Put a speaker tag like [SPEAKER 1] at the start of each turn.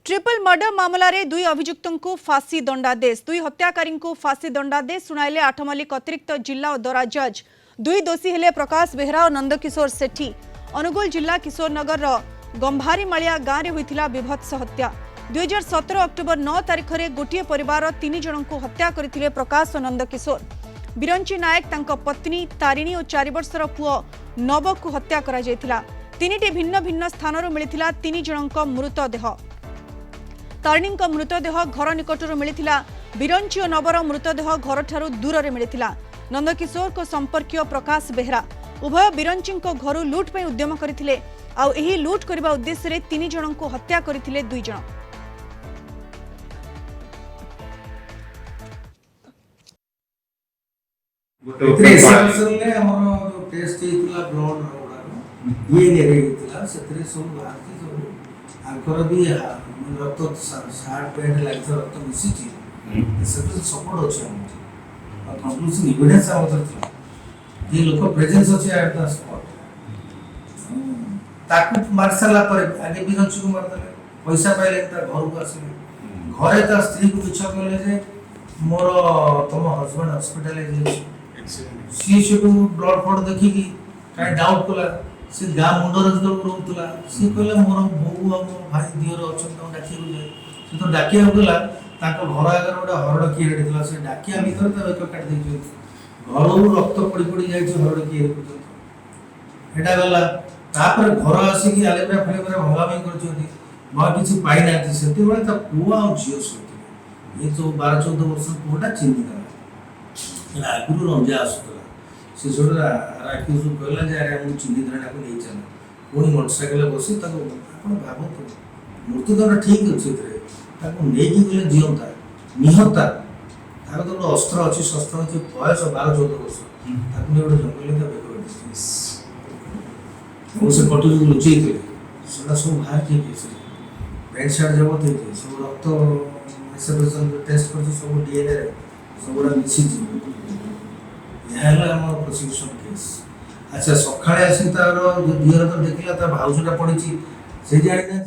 [SPEAKER 1] Triple murder मामलें दुई अभियुक्त को फांसी दंडादेश दुई हत्याकारी को फांसी दंडादेश शुणाइले आठमल्लिक अतिरिक्त जिला और दरा जज दुई दोषी हेले प्रकाश बेहरा और नंदकिशोर सेठी। अनुगुल जिला किशोरनगर गंभारीमालिया गाँव में होता बीभत्स हत्या 2017 अक्टोबर 9 तारिख में गोटे परिवार 3 जन को हत्या करते प्रकाश और नंदकिशोर। बिरंची नायक तांको पत्नी तारिणी और 4 वर्षर पुओ नव को हत्या करा जायतिला। तीनिटी भिन्न भिन्न स्थानरू मिलिथिला 3 जनक मृतदेह। तारिणी मृतदेह घर निकटरू मिलिथिला। बिरंची और नवर मृतदेह घर ठारू दूर में मिलिथिला। नंदकिशोर को संपर्कीय प्रकाश बेहरा उभय बिरंची घर लुट पर उद्यम करथिले। आउ एही लुट करबा उद्देश्य रे 3 जन को हत्या करथिले 2 जन।
[SPEAKER 2] टेस्ट ब्लड ये सब आंकर भी रक्त शार्ट पैंट लगी रक्त मिसी सपोर्ट अच्छे कंक्लूसिव एविडेंस ये लोक प्रेजेंस अच्छे एट द स्पॉट ताकू मार सारा पर आगे बिरंची को मारदेले पैसा पाइले घर को आसिले घरे ता स्त्री को पूछा कहले जे मोर तुम हस्बैंड हॉस्पिटल सी सेटू ब्लड फड देखिकी काई डाउट कला से गाँ मुंडर जो रोला सी कहला मोर बो और भाई दियर अच्छा डाकी से तो डाकिया गला घर आगे गोटे हरड़ किए रेडिला से डाकिया भीतर तो एक काट दे घर रक्त पड़ी पड़ी जाए हरड़ किए एटा गला तापर घर आसिक आलेब्रा फलेब्रा भंगाभाई कर किसी पाई ना से पुआ और झील शोधे ये तो 12-14 वर्ष पुआटा चिन्हित आगुरी रंजा आसूला से छोटा राखी कहला जे अरे मुझे चिन्हित को नहीं चल पुणी मोटरसाइकेल बसी भावत मृत्युदंड ठीक अच्छे नहीं गले जीवता निहत्ता तार तो गोटे अस्त्र अच्छी शस्त्र अच्छी बयस 12-14 वर्ष गोटे जंगल से कटुरी को लुचई थे सब बाहर किए पैंट सार्ट जबत होते सब रक्त टेस्ट कर सब डीएनए सब मिसी यह प्रोसिक्यूशन केस। अच्छा सकाଳେ आसी तार दिहर तो देखला भाउजटा पड़ी से जानी ना।